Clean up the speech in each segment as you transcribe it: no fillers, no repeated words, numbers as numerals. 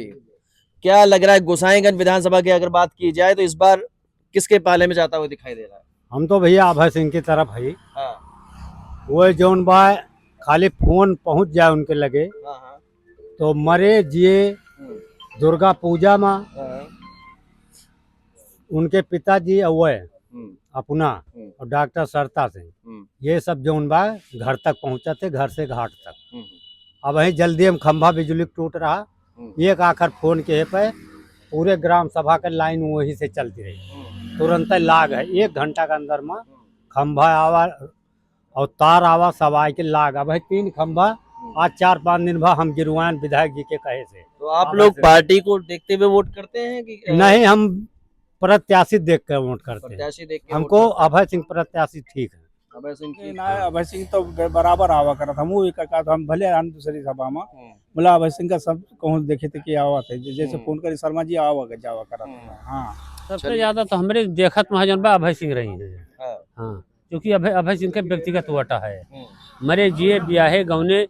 क्या लग रहा है गोसाईगंज विधानसभा की अगर बात की जाए तो इस बार किसके पाले में जाता हुआ दिखाई दे रहा है? हम तो भैया अभय सिंह की तरफ है। हाँ वो जौन बा खाली फोन पहुंच जाए उनके लगे हाँ हाँ। तो मरे जिए हम्म, दुर्गा पूजा में हाँ, उनके पिताजी अवय हम्म, अपना हम्म, और डॉक्टर सरता सिंह हम्म, ये सब जौन बा घर तक पहुंचाते, घर से घाट तक। हम्म, अब वही जल्दी हम खंभा बिजली टूट रहा, हम्म, एक आखिर फोन के पे पूरे ग्राम सभा के लाइन वही से चलती रही। हम्म, तुरंत लाग है 1 घंटा के अंदर में खंभा आवा और तार आवा सब आए के लाग। अब है 3 खंभा आज 4-5 दिन बाद हम गिरवान विधायक जी के कहे से। तो आप लोग पार्टी को देखते हुए वोट करते हैं कि नहीं, हम प्रत्याशी देख कर वोट करते हैं। प्रत्याशी देख के हमको वोट करते अभय सिंह प्रत्याशी ठीक है। हैं? अभय सिंह की ना अभय सिंह तो बराबर आवा करत हमू एक का तो हम भले आन दूसरी सभा में बोला अभय सिंह का सब कहूँ देखे थे कि आवा थे जैसे फोन करी शर्मा जी आवा जावा करत। हाँ सबसे ज्यादा तो हमारे देखत महाजन बा अभय सिंह रही है। हाँ, हाँ, क्योंकि अभय सिंह का व्यक्तिगत वोटा है। हम्म, मरे जिए ब्याहे गौने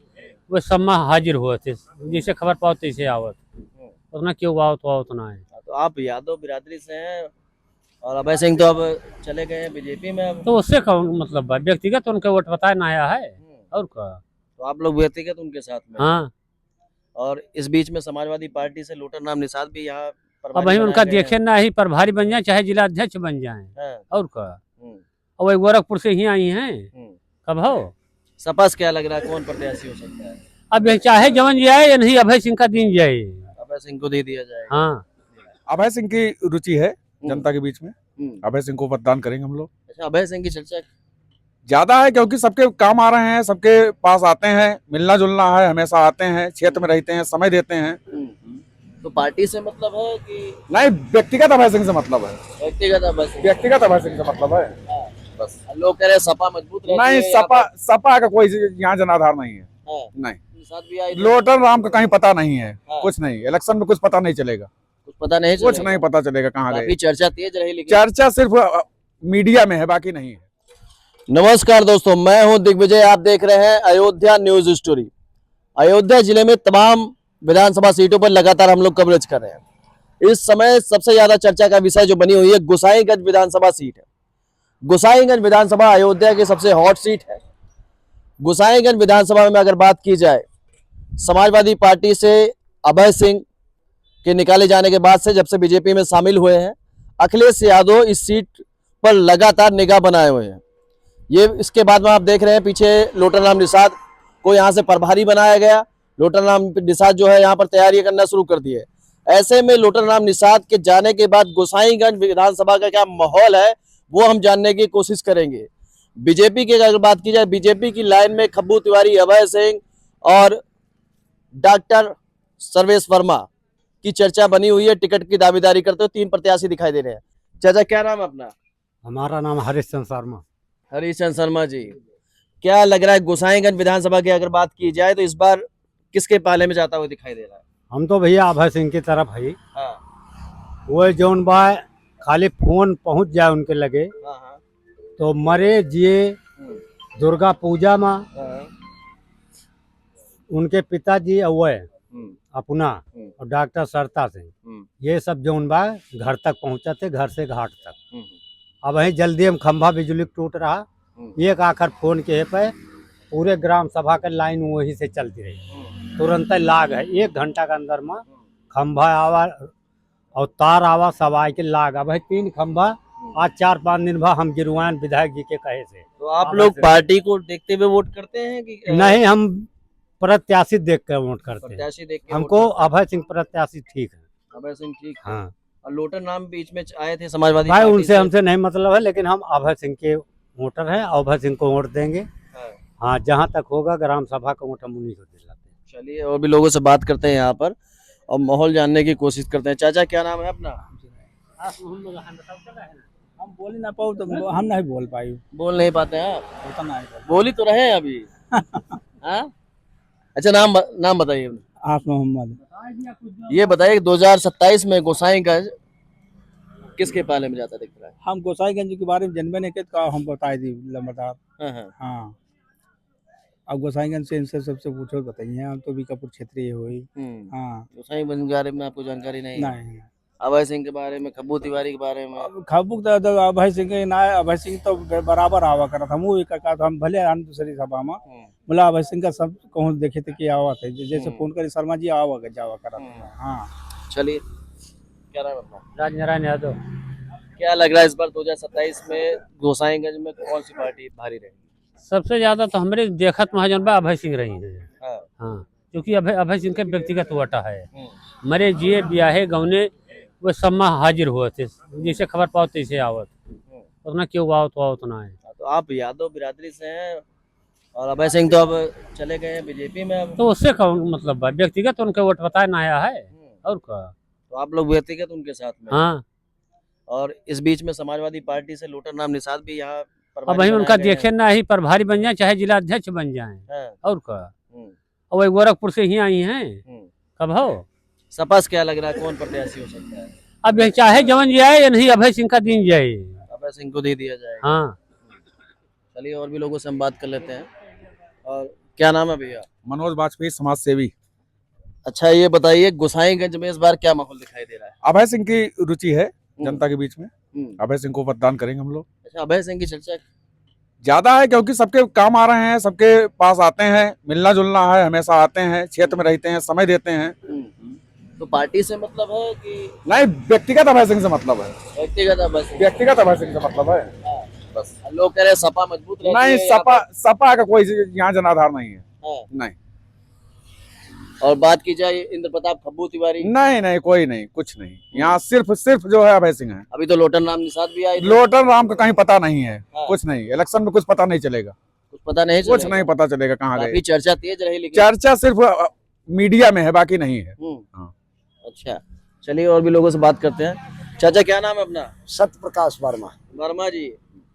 वो सब में हाजिर हुए थे, जैसे खबर पाओ तैसे आवत, उतना क्यों आओ तो उतना है। तो आप यादव बिरादरी से हैं और अभय सिंह तो अब चले गए हैं बीजेपी में अब। तो उससे कौन मतलब बा, व्यक्तिगत उनके वोट बताए ना आया है और का। तो आप लोग व्यक्तिगत उनके साथ में हैं। हाँ, और इस बीच में समाजवादी पार्टी से लोटर नाम निषाद भी यहाँ अब प्रभारी वही बनाए उनका गए देखे हैं। ना ही प्रभारी बन जाए चाहे जिला अध्यक्ष बन जाए हाँ, और का। हम्म, और वही गोरखपुर से ही आई हैं हम्म। कब हो। सपा से क्या लग रहा है कौन प्रत्याशी हो सकता है? अब यह चाहे जवन जाए या नहीं अभय सिंह का दिन जाए। अभय सिंह को दे दिया जाएगा। हाँ, अभय सिंह की रुचि है जनता के बीच में। हम्म। अभय सिंह को मतदान करेंगे हम लोग। अच्छा, अभय सिंह की चर्चा ज्यादा है क्योंकि सबके काम आ रहे हैं, सबके पास आते हैं, मिलना जुलना है, हमेशा आते हैं, क्षेत्र में रहते हैं, समय देते हैं। तो पार्टी से मतलब है कि नहीं, व्यक्तिगत अभय सिंह से मतलब है। व्यक्तिगत अभय सिंह? व्यक्तिगत अभय सिंह से मतलब है हाँ। बस। लोग कह रहे हैं सपा मजबूत रहती नहीं, है यहाँ सपा पर। सपा का कोई यहाँ जनाधार नहीं है। हाँ। नहीं, निषाद भी आए थे। लोटर राम का कहीं पता नहीं है। हाँ। कुछ नहीं, इलेक्शन में कुछ पता नहीं चलेगा। कुछ पता नहीं कुछ चलेगा। नहीं पता चलेगा कहाँ काफी गए। चर्चा तेज रही लेकिन चर्चा सिर्फ मीडिया में है, बाकी नहीं है। नमस्कार दोस्तों, मैं हूं दिग्विजय। आप देख रहे हैं अयोध्या न्यूज स्टोरी। अयोध्या जिले में तमाम विधानसभा सीटों पर लगातार हम लोग कवरेज कर रहे हैं। इस समय सबसे ज्यादा चर्चा का विषय जो बनी हुई है गोसाईगंज विधानसभा सीट है। गोसाईगंज विधानसभा अयोध्या की सबसे हॉट सीट है। गोसाईगंज विधानसभा में अगर बात की जाए, समाजवादी पार्टी से अभय सिंह के निकाले जाने के बाद से जब से बीजेपी में शामिल हुए हैं, अखिलेश यादव इस सीट पर लगातार निगाह बनाए हुए हैं। ये इसके बाद में आप देख रहे हैं पीछे लोटर नाम निषाद को यहाँ से प्रभारी बनाया गया। लोटर नाम निषाद जो है यहाँ पर तैयारी करना शुरू कर दी है। ऐसे में लोटर नाम निषाद के जाने के बाद गोसाईगंज विधानसभा का क्या माहौल है वो हम जानने की कोशिश करेंगे। बीजेपी की अगर बात की जाए, बीजेपी की लाइन में खब्बू तिवारी, अभय सिंह और डॉक्टर सर्वेश वर्मा की चर्चा बनी हुई है। टिकट की दावेदारी करते हुए 3 प्रत्याशी दिखाई दे रहे हैं। चाचा, क्या नाम है अपना? हमारा नाम हरीशचंद्र शर्मा। हरीशचंद्र शर्मा जी, क्या लग रहा है गोसाईगंज विधानसभा की अगर बात की जाए तो इस बार किसके पाले में जाता हुआ दिखाई दे रहा है? हम तो भैया अभय सिंह की तरफ है। हाँ वो जौन बा खाली फोन पहुंच जाए उनके लगे हाँ हाँ, तो मरे जिए दुर्गा पूजा में हाँ, उनके पिताजी अवय हम्म, अपना और डॉक्टर सरता सिंह हम्म, ये सब जौन बा घर तक पहुंचाते, घर से घाट तक। हम्म, अब वही जल्दी हम खंभा बिजली टूट रहा, एक आखिर फोन के पे पूरे ग्राम सभा के लाइन वही से चलती रही। तुरंत लाग है 1 घंटा के अंदर में खंभा आवा और तार आवा सब आए के लाग। अब है 3 खंभा आज 4-5 दिन बाद हम गिरवान विधायक जी के कहे से। तो आप लोग पार्टी को देखते हुए वोट करते हैं कि नहीं, हम प्रत्याशी देख कर वोट करते हैं। प्रत्याशी देख के हमको वोट करते अभय सिंह प्रत्याशी ठीक है। हैं? अभय सिंह ठीक है। हाँ और लोटर नाम बीच में आए थे समाजवादी भाई, पार्टी उनसे से। हमसे नहीं मतलब है, लेकिन हम अभय सिंह के वोटर हैं, अभय सिंह को वोट देंगे। हाँ। हाँ, जहाँ तक होगा ग्राम सभा का वोट हम उन्हीं को दिलाते हैं। चलिए, और भी लोगों से बात करते हैं यहाँ पर और माहौल जानने की कोशिश करते हैं। चाचा, क्या नाम है अपना? हम बोल ही ना पाओ तो हम नहीं बोल पाई बोल नहीं पाते हैं आप? होता नहीं बोल ही तो रहे हैं अभी। हाँ, अच्छा, नाम बताइए अपना। आस मोहम्मद। ये बताइए कि 2027 में गोसाईगंज किसके पाले में जाता दिख रहा है? हम गोसाईगंज के बारे में जनबे नहीं के तो हम बताए दी लंबरदार। हाँ हाँ। हाँ, अब गोसाईगंज से इनसे सबसे पूछो बताइए, हम तो बीकापुर क्षेत्रीय हो ही। हाँ गोसाईगंज के बारे में आपको जानकारी नहीं है? नहीं अभय सिंह के बारे में, खब्बू तिवारी के बारे में? अब खाबुक तो अभय सिंह के ना, अभय सिंह तो बराबर आवा करा था, मुँह का तो हम भले हम दूसरी सभा में बोला अभय सिंह का सब कहूँ देखे थे कि आवा थे, जैसे फोन करे शर्मा जी आवा जावा करा था। हाँ चलिए, क्या नाम है अपना? राजनारायण यादव। क्या लग रहा है इस बार 2027 में गोसाईगंज में कौन सी पार्टी भारी रहेगी? सबसे ज्यादा तो हमारे देखत महाजन बा अभय सिंह रही है। हाँ। हाँ, क्योंकि अभय सिंह के व्यक्तिगत वोटा है। मरे जिए ब्याहे गौने वो सब में हाजिर हुए थे, जैसे खबर पाओ तैसे आवत, उतना क्यों आओ तो उतना है। तो आप यादव बिरादरी से हैं और अभय सिंह तो अब चले गए हैं बीजेपी में अब। तो उससे कौन मतलब बा, व्यक्तिगत उनके वोट बताए ना आया है और क्या। तो आप लोग व्यक्तिगत उनके साथ में? हाँ, और इस बीच में समाजवादी पार्टी से लूटर नाम निषाद भी यहाँ अब प्रभारी वही बनाए उनका गए देखे ना ही प्रभारी बन जाए चाहे जिला अध्यक्ष बन जाए हैं। और क्या। हम्म, और वही गोरखपुर से ही आई हैं। हम्म। कब हो सपा से क्या लग रहा है कौन प्रत्याशी हो सकता है? अब ये चाहे जवन जाए या नहीं, अभय सिंह का दिन जाए। अभय सिंह को दे दिया जाएगा। हाँ, चलिए और भी लोगों से हम बात कर लेते हैं। और क्या नाम है भैया? मनोज वाजपेयी, समाज सेवी। अच्छा ये बताइए, गोसाईगंज में इस बार क्या माहौल दिखाई दे रहा है? अभय सिंह की रुचि है जनता के बीच में, हम्म। अभय सिंह को मतदान करेंगे हम लोग। अच्छा, अभय सिंह की चर्चा ज्यादा है क्योंकि सबके काम आ रहे हैं, सबके पास आते हैं, मिलना जुलना है, हमेशा आते हैं, क्षेत्र में रहते हैं, समय देते हैं। तो पार्टी से मतलब है कि नहीं, व्यक्तिगत अभय सिंह से मतलब है, व्यक्तिगत अभय सिंह? व्यक्तिगत अभय सिंह से मतलब है बस। लोग कह रहे हैं सपा मजबूत रहती नहीं, है या सपा का कोई यहाँ जनाधार नहीं है। हाँ। नहीं और बात की जाए इंद्र प्रताप खब्बू तिवारी? नहीं, कोई नहीं, कुछ नहीं। यहाँ सिर्फ जो है अभय सिंह है। अभी तो लोटन नाम निषाद भी आए थे। लोटन राम का कहीं पता नहीं है। हाँ। कुछ नहीं, इलेक्शन में कुछ पता नहीं चलेगा, कुछ पता नहीं कुछ चलेगा? नहीं पता चलेगा कहाँ गए। काफी चर्चा तेज रही लेकिन चर्चा सिर्फ मीडिया में है, बाकी नहीं है। हाँ। अच्छा चलिए और भी लोगों से बात करते हैं। चाचा क्या नाम है अपना? सत्य प्रकाश वर्मा। वर्मा जी,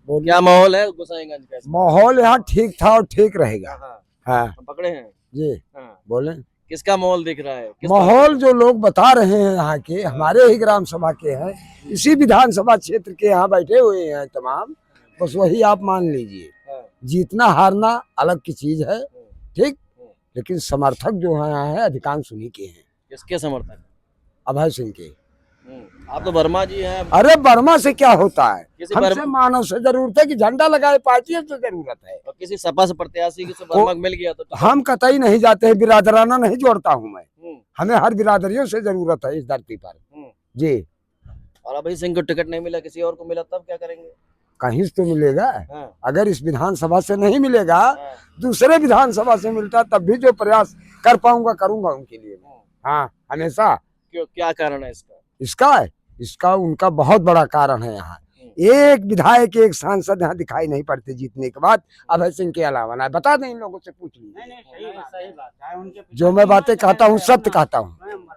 बोलिए। क्या माहौल है गोसाईगंज का? माहौल यहाँ ठीक था और ठीक रहेगा। हाँ, हाँ हम पकड़े हैं। जी, हाँ। बोले। किसका माहौल दिख रहा है? माहौल जो लोग बता रहे हैं यहाँ के, हमारे ही ग्राम सभा के हैं, इसी विधानसभा क्षेत्र के यहाँ बैठे हुए हैं तमाम, बस वही आप मान लीजिए। हाँ। जीतना हारना अलग की चीज है, ठीक, लेकिन समर्थक जो है यहाँ है अधिकांश उन्हीं के हैं, किसके समर्थक? अभय सिंह के। आप तो वर्मा जी हैं। अरे वर्मा से क्या होता है, किसी हमसे मानव से जरूरत है कि झंडा लगाए, पार्टी से जरूरत है। और किसी सपा से प्रत्याशी से वर्मा को मिल गया तो हम कतई नहीं जाते हैं, बिरादराना नहीं जोड़ता हूँ मैं, हम्म, हमें हर बिरादरियों से जरूरत है इस धरती पर। हम्म। जी, और अभय सिंह को टिकट नहीं मिला, किसी और को मिला, तब क्या करेंगे? कहीं से तो मिलेगा। हाँ, अगर इस विधानसभा से नहीं मिलेगा, हाँ, दूसरे विधानसभा से मिलता तब भी जो प्रयास कर पाऊंगा करूंगा उनके लिए। हाँ, हमेशा। क्यों, क्या कारण है इसका? इसका उनका बहुत बड़ा कारण है। यहाँ एक विधायक एक सांसद यहाँ दिखाई नहीं पड़ते जीतने के बाद अभय सिंह के अलावा। ना बता दें, इन लोगों से पूछ लीजिए। जो मैं बातें कहता हूँ सत्य कहता हूँ,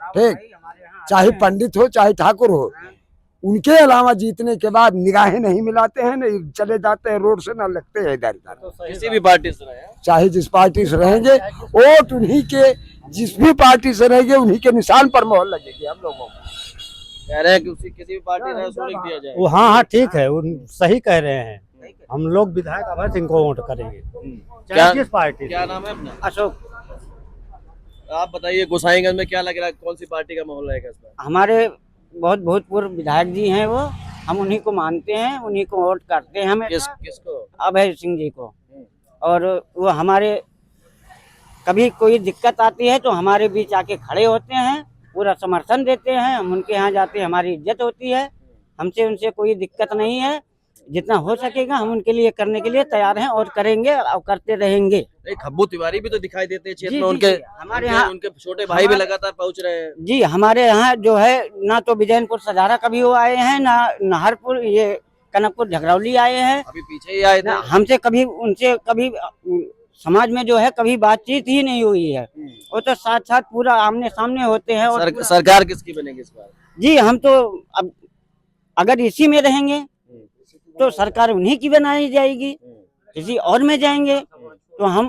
ठीक, चाहे पंडित हो चाहे ठाकुर हो, उनके अलावा जीतने के बाद निगाहें नहीं मिलाते हैं, नहीं चले जाते हैं रोड से, ना लगते हैं इधर उधर। किसी भी पार्टी से रहे, चाहे जिस पार्टी से रहेंगे, वोट उन्हीं के, जिस भी पार्टी से रहेंगे उन्हीं के निशान पर मोहर लगेगी हम लोगों को। कह रहे हैं कि किसी भी पार्टी से उसको लिख दिया जाए। वो हाँ ठीक है, सही कह रहे हैं। हम लोग विधायक अभय सिंह को वोट करेंगे, क्या किस पार्टी। क्या नाम है अपना? अशोक। आप बताइए गोसाईगंज में क्या लग रहा है, कौन सी पार्टी का माहौल रहेगा इस बार? हमारे बहुत भूतपूर्व विधायक जी हैं, वो हम उन्हीं को मानते हैं, उन्हीं को वोट करते हैं। हमें किसको? अभय सिंह जी को। और वो हमारे कभी कोई दिक्कत आती है तो हमारे बीच आके खड़े होते हैं, पूरा समर्थन देते हैं। हम उनके यहाँ जाते हैं, हमारी इज्जत होती है, हमसे उनसे कोई दिक्कत नहीं है। जितना हो सकेगा हम उनके लिए करने के लिए तैयार हैं और करेंगे और करते रहेंगे। खब्बू तिवारी भी तो दिखाई देते हैं क्षेत्र जी, में, जी, उनके जी, हमारे यहाँ उनके छोटे भाई भी लगातार पहुंच रहे हैं। जी, हमारे यहाँ जो है ना तो विजयनपुर सजारा कभी वो आए हैं, ना नाहरपुर, ये कनकपुर झगरौली आए हैं, अभी पीछे ही आए थे। ना हमसे कभी उनसे कभी समाज में जो है कभी बातचीत ही नहीं हुई है। वो तो साथ साथ पूरा आमने सामने होते हैं। और सरकार किसकी बनेगी इस बार? जी, हम तो अब अगर इसी में रहेंगे तो सरकार उन्हीं की बनाई जाएगी, किसी और में जाएंगे तो हम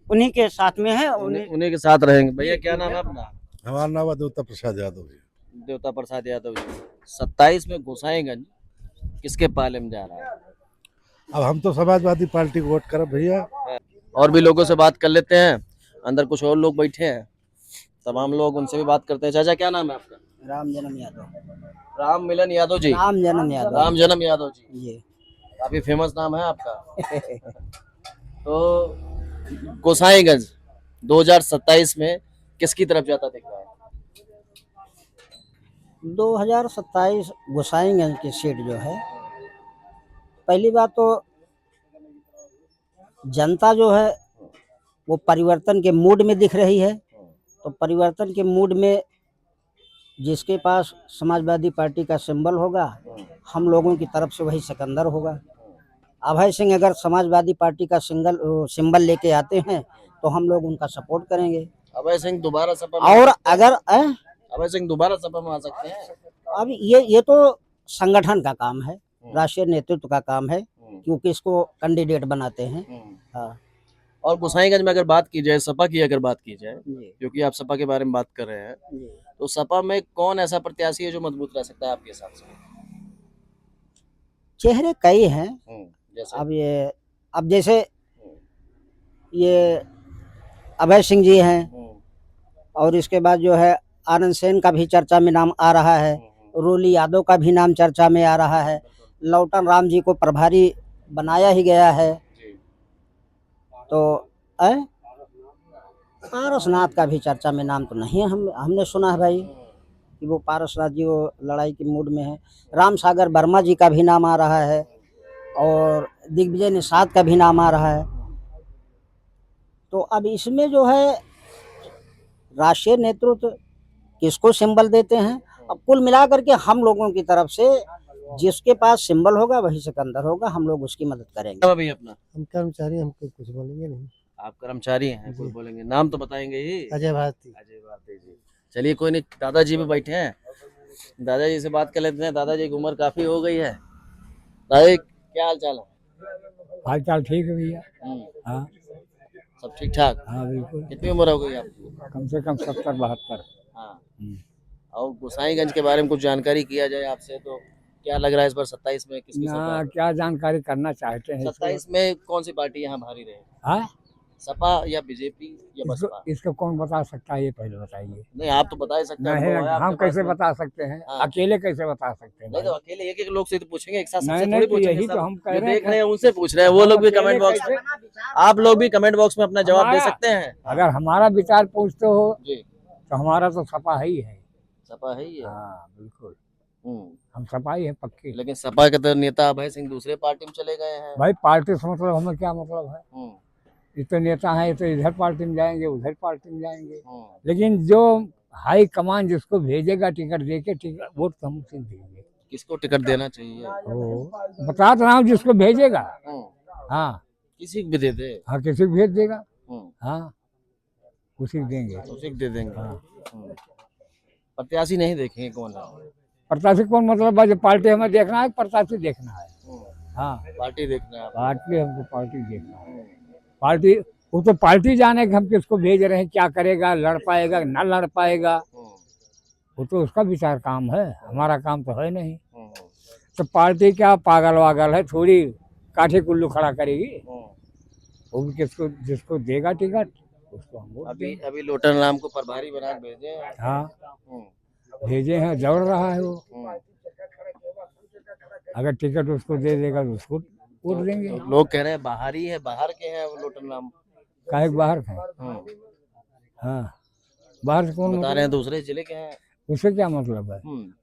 उन्हीं के साथ में है, उन्हीं के साथ रहेंगे। भैया क्या नाम है अपना? हमारा नाम है देवता प्रसाद यादव जी। देवता प्रसाद यादव जी। 27 में गोसाईगंज किसके पाले में जा रहा है? अब हम तो समाजवादी पार्टी को वोट करब भैया। और भी लोगों से बात कर लेते हैं। अंदर कुछ और लोग बैठे हैं, तमाम लोग, उनसे भी बात करते हैं। चाचा क्या नाम है आपका? राम जन्म यादव। राम मिलन यादव जी। राम जन्म यादव। राम जन्म यादव जी, जी। काफी फेमस नाम है आपका। तो गोसाईगंज 2027 में किसकी तरफ जाता दिख रहा है? 2027 गोसाईगंज की सीट जो है, पहली बात तो जनता जो है वो परिवर्तन के मूड में दिख रही है। तो परिवर्तन के मूड में जिसके पास समाजवादी पार्टी का सिंबल होगा, हम लोगों की तरफ से वही सिकंदर होगा। अभय सिंह अगर समाजवादी पार्टी का सिंबल लेके आते हैं तो हम लोग उनका सपोर्ट करेंगे। अभय सिंह दोबारा सपा में और अगर अभय सिंह दोबारा सपा में आ सकते हैं? अब ये तो संगठन का काम है, राष्ट्रीय नेतृत्व का काम है, क्योंकि इसको कैंडिडेट बनाते हैं। हाँ। और गोसाईगंज में अगर बात की जाए, सपा की अगर बात की जाए, जी। क्योंकि आप सपा के बारे में बात कर रहे हैं, जी। तो सपा में कौन ऐसा प्रत्याशी है जो मजबूत रह सकता है आपके हिसाब से? चेहरे कई हैं। जैसे अब जैसे ये अभय सिंह जी हैं, और इसके बाद जो है आनंद सेन का भी चर्चा में नाम आ रहा है, रोली यादव का भी नाम चर्चा में आ रहा है, लौटन राम जी को प्रभारी बनाया ही गया है। तो पारसनाथ का भी चर्चा में नाम तो नहीं है, हमने सुना है भाई कि वो पारसनाथ जी वो लड़ाई के मूड में है। राम सागर वर्मा जी का भी नाम आ रहा है, और दिग्विजय निषाद का भी नाम आ रहा है। तो अब इसमें जो है राष्ट्रीय नेतृत्व किसको सिंबल देते हैं, अब कुल मिलाकर के हम लोगों की तरफ से जिसके पास सिंबल होगा वही सिकंदर होगा, हम लोग उसकी मदद करेंगे। अभी अपना हम कर्मचारी, हमको कुछ बोलेंगे नहीं। आप कर्मचारी हैं, कोई बोलेंगे, नाम तो बताएंगे ही। अजय भारती। अजय भारती जी। चलिए कोई नहीं, दादाजी भी बैठे हैं, दादाजी से बात कर लेते हैं। दादाजी की उम्र काफी हो गई है। दादाजी क्या हाल चाल है? हाल चाल ठीक है भैया। हाँ, सब ठीक ठाक? हाँ बिल्कुल। कितनी उम्र हो गई आपकी? कम से कम 70-72। हाँ। और गोसाईगंज के बारे में कुछ जानकारी किया जाए आपसे, तो क्या लग रहा है इस बार 27 में किसकी ना सरकार? क्या जानकारी करना चाहते हैं? 27 में कौन सी पार्टी यहाँ भारी रहे? हाँ? सपा या बीजेपी या बसपा? इसको कौन बता सकता है, ये पहले बताइए। नहीं, आप तो बता ही सकते हैं। नहीं, अनुभव है हम आपके कैसे पास में। बता सकते हैं? हाँ। अकेले कैसे बता सकते हैं? नहीं तो अकेले एक एक लोग से तो पूछेंगे, एक साथ नहीं, सबसे नहीं, थोड़ी तो पूछेंगे। यही तो हम कह जो रहे हैं। देख रहे हैं उनसे पूछ रहे हैं, वो लोग भी कमेंट बॉक्स में, आप लोग भी कमेंट बॉक्स में अपना जवाब दे सकते हैं। अगर हमारा विचार पूछते हो जी, तो हमारा तो सपा ही है। सपा है ही है। हाँ बिल्कुल, हम्म। हम सपा ही है पक्के। लेकिन सपा के तो नेता अभय सिंह दूसरे पार्टी में चले गए हैं। भाई पार्टी से मतलब हमें क्या मतलब है? ये तो नेता है, ये तो इधर पार्टी में जाएंगे, उधर पार्टी में जाएंगे। लेकिन जो हाई कमान जिसको भेजेगा टिकट देके, टिकट वोट तो हम उसे देंगे। किसको टिकट देना चाहिए? बता रहा हूँ, जिसको भेजेगा। हाँ, किसी को भी दे दे। हाँ किसी को भेज देगा। हाँ, उसी को देंगे। उसी को दे देंगे। हाँ। प्रत्याशी नहीं देखेंगे कौन है? प्रत्याशी कौन मतलब है? जो पार्टी हमें देखना है, प्रत्याशी देखना है। हाँ, पार्टी देखना है। पार्टी हमको पार्टी देखना है। पार्टी वो तो पार्टी जाने कि हम किसको भेज रहे हैं, क्या करेगा, लड़ पाएगा ना लड़ पाएगा, वो तो उसका विचार काम है, हमारा काम तो है नहीं। तो पार्टी क्या पागल वागल है, थोड़ी काठे कुल्लू खड़ा करेगी। वो भी किसको जिसको देगा टिकट उसको हम वोट देंगे। अभी लोटन राम को प्रभारी बना के भेजे। हाँ भेजे हैं, दौड़ रहा है वो। अगर टिकट उसको दे देगा तो उसको वोट देंगे। तो लोग कह रहे हैं बाहर ही है, बाहर के हैं वो लोटन राम। काहे बाहर का? हाँ, बाहर से कौन बता रहे हैं दूसरे जिले के हैं। उससे क्या मतलब है?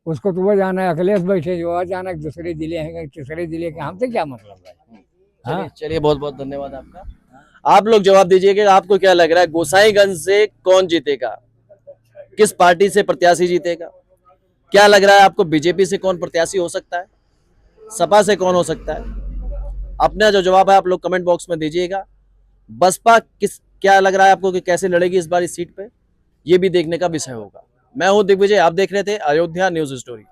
उसको तो वो जाना है, अखिलेश बैठे जो वह जाना है, दूसरे जिले हैं, तीसरे जिले के, हमसे क्या मतलब है? चलिए बहुत बहुत धन्यवाद आपका। आप लोग जवाब दीजिए कि आपको क्या लग रहा है, गोसाईगंज से कौन जीतेगा, किस पार्टी से प्रत्याशी जीतेगा? क्या लग रहा है आपको, बीजेपी से कौन प्रत्याशी हो सकता है, सपा से कौन हो सकता है? अपना जो जवाब है आप लोग कमेंट बॉक्स में दीजिएगा। बसपा क्या लग रहा है आपको कि कैसे लड़ेगी इस बार इस सीट पे, ये भी देखने का विषय होगा। मैं हूं दिग्विजय, आप देख रहे थे अयोध्या न्यूज स्टोरी।